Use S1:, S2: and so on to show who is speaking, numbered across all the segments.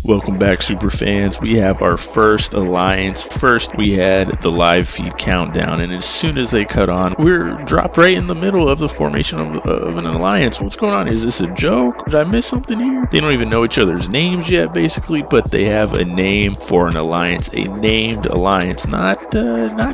S1: Welcome back, super fans. We have our first alliance. First, we had the live feed countdown, and as soon as they cut on, we're dropped right in the middle of the formation of an alliance. What's going on? Is this a joke? Did I miss something here? They don't even know each other's names yet, basically, but they have a name for an alliance, a named alliance, not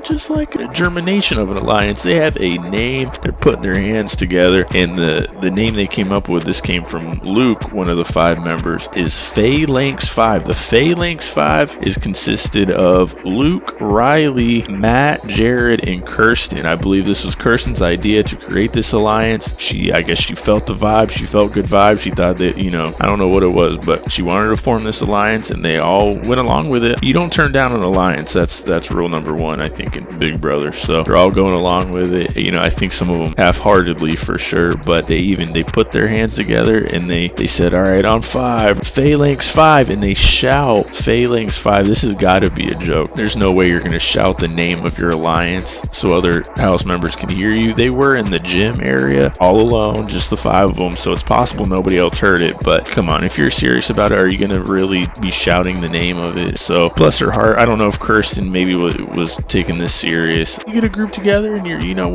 S1: just like a germination of an alliance. They have a name. They're putting their hands together, and the name they came up with, this came from Luke, one of the 5 members, is Phalanx 5. The Phalanx 5 is consisted of Luke, Reilly, Matt, Jared, and Kirsten. I believe this was Kirsten's idea to create this alliance. I guess she felt the vibe. She felt good vibes. She thought that, I don't know what it was, but she wanted to form this alliance, and they all went along with it. You don't turn down an alliance. That's rule number 1, I think, in Big Brother. So they're all going along with it. I think some of them half-heartedly for sure, but they put their hands together and they said, all right, on 5, Phalanx 5. And they shout Phalanx 5. This has got to be a joke. There's no way you're going to shout the name of your alliance so other house members can hear you. They were in the gym area all alone, just the 5 of them, so it's possible nobody else heard it, but come on, if you're serious about it, are you going to really be shouting the name of it? So bless her heart. I don't know if Kirsten maybe was taking this serious. You get a group together and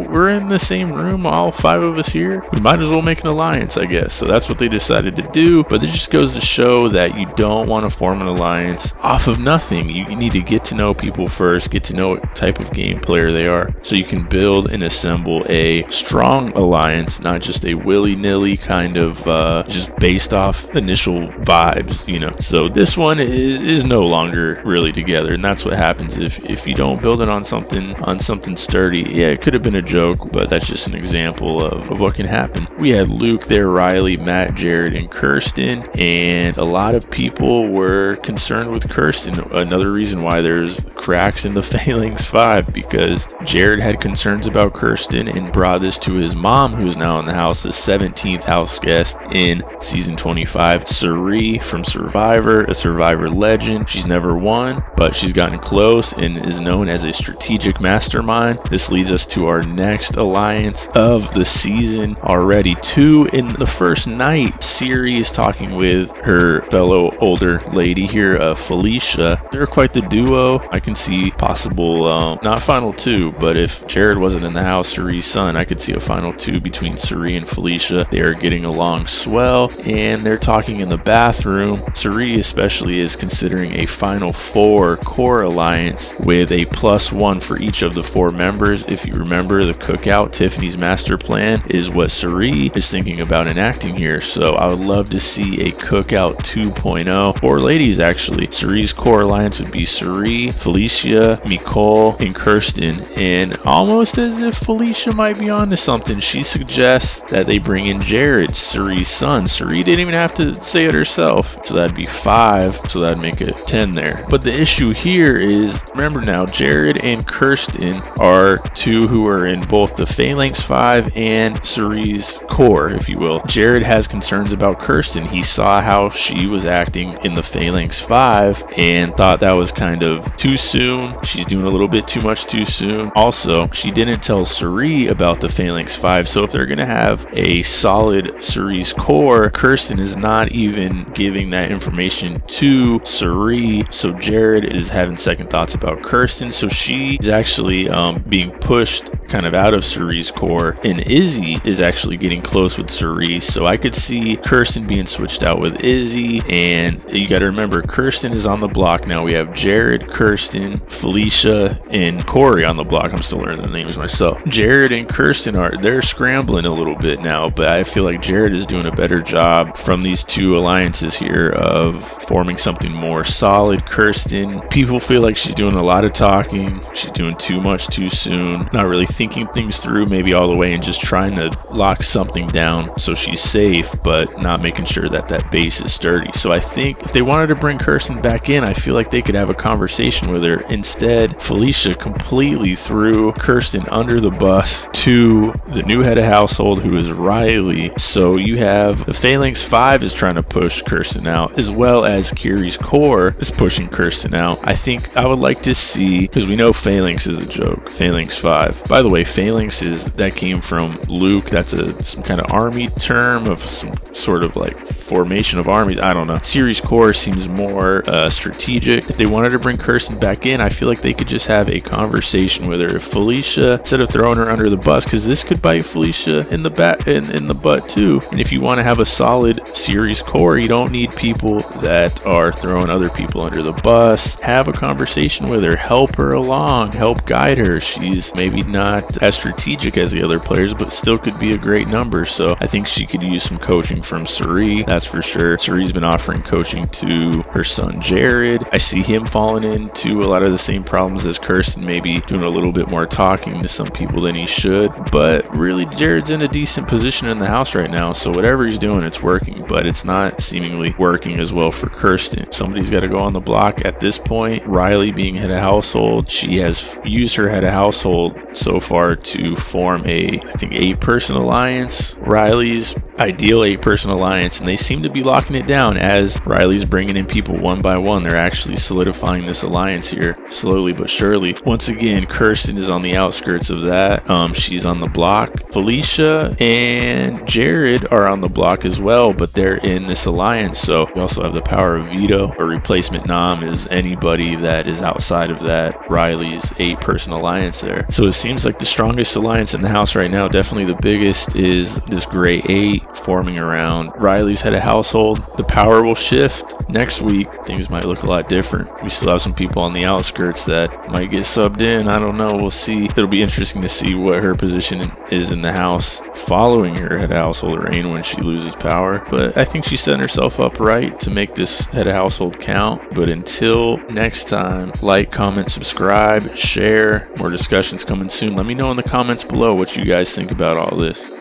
S1: we're in the same room, all 5 of us here. We might as well make an alliance, I guess. So that's what they decided to do, but it just goes to show that you don't want to form an alliance off of nothing. You need to get to know people first, get to know what type of game player they are, so you can build and assemble a strong alliance, not just a willy-nilly kind of just based off initial vibes, So this one is no longer really together, and that's what happens if you don't build it on something sturdy. Yeah, it could have been a joke, but that's just an example of what can happen. We had Luke there, Reilly, Matt, Jared, and Kirsten, and a lot of people were concerned with Kirsten. Another reason why there's cracks in the Phalanx 5, because Jared had concerns about Kirsten and brought this to his mom, who's now in the house, the 17th house guest in season 25. Cirie from Survivor, a Survivor legend. She's never won, but she's gotten close and is known as a strategic mastermind. This leads us to our next alliance of the season already. 2 in the first night. Cirie is talking with her fellow older lady here, Felicia. They're quite the duo. I can see possible, not final 2, but if Jared wasn't in the house, Cirie's son, I could see a final 2 between Cirie and Felicia. They are getting along swell, and they're talking in the bathroom. Cirie especially is considering a final 4 core alliance with a +1 for each of the 4 members. If you remember the cookout, Tiffany's master plan is what Cirie is thinking about enacting here. So I would love to see a cookout 2.0. 4 ladies, actually. Cirie's core alliance would be Cirie, Felicia, Nicole, and Kirsten. And almost as if Felicia might be onto something, she suggests that they bring in Jared, Cirie's son. Cirie didn't even have to say it herself. So that'd be 5. So that'd make it 10 there. But the issue here is, remember now, Jared and Kirsten are 2 who are in both the Phalanx 5 and Cirie's core, if you will. Jared has concerns about Kirsten. He saw how she was acting in the Phalanx 5 and thought that was kind of too soon. She's doing a little bit too much too soon. Also, she didn't tell Cirie about the Phalanx 5, so if they're going to have a solid Cirie's core, Kirsten is not even giving that information to Cirie, so Jared is having second thoughts about Kirsten, so she is actually being pushed kind of out of Cirie's core, and Izzy is actually getting close with Cirie, so I could see Kirsten being switched out with Izzy. And you got to remember, Kirsten is on the block now. We have Jared, Kirsten, Felicia, and Corey on the block. I'm still learning the names myself. Jared and Kirsten they're scrambling a little bit now, but I feel like Jared is doing a better job from these 2 alliances here of forming something more solid. Kirsten, people feel like she's doing a lot of talking. She's doing too much too soon, not really thinking things through maybe all the way, and just trying to lock something down so she's safe, but not making sure that base is sturdy. So I think if they wanted to bring Kirsten back in, I feel like they could have a conversation with her. Instead, Felicia completely threw Kirsten under the bus to the new head of household, who is Reilly. So you have the Phalanx 5 is trying to push Kirsten out, as well as Kirie's core is pushing Kirsten out. I think I would like to see, because we know Phalanx is a joke, Phalanx 5. By the way, Phalanx that came from Luke. That's some kind of army term of some sort of like formation of armies. I don't know. Cirie's core seems more strategic. If they wanted to bring Kirsten back in, I feel like they could just have a conversation with her. If Felicia, instead of throwing her under the bus, because this could bite Felicia in the butt too. And if you want to have a solid series core, you don't need people that are throwing other people under the bus. Have a conversation with her, help her along, help guide her. She's maybe not as strategic as the other players, but still could be a great number. So I think she could use some coaching from Cirie, that's for sure. Cirie's been offering coaching to her son Jared. I see him falling into a lot of the same problems as Kirsten, maybe doing a little bit more talking to some people than he should. But really, Jared's in a decent position in the house right now, so whatever he's doing, it's working. But it's not seemingly working as well for Kirsten. Somebody's got to go on the block at this point. Reilly being head of household, she has used her head of household so far to form a, I think, 8-person alliance. Reilly's ideal 8-person alliance, and they seem to be locking it down as Reilly's bringing in people one by one. They're actually solidifying this alliance here, slowly but surely. Once again, Kirsten is on the outskirts of that. She's on the block. Felicia and Jared are on the block as well, but they're in this alliance. So we also have the power of veto. A replacement nom is anybody that is outside of that Reilly's 8-person alliance there. So it seems like the strongest alliance in the house right now, definitely the biggest, is this gray 8 forming around Reilly's head of household. The power will shift. Next week, things might look a lot different. We still have some people on the outskirts that might get subbed in. I don't know. We'll see. It'll be interesting to see what her position is in the house following her head of household reign when she loses power. But I think she's setting herself up right to make this head of household count. But until next time, like, comment, subscribe, share. More discussions coming soon. Let me know in the comments below what you guys think about all this.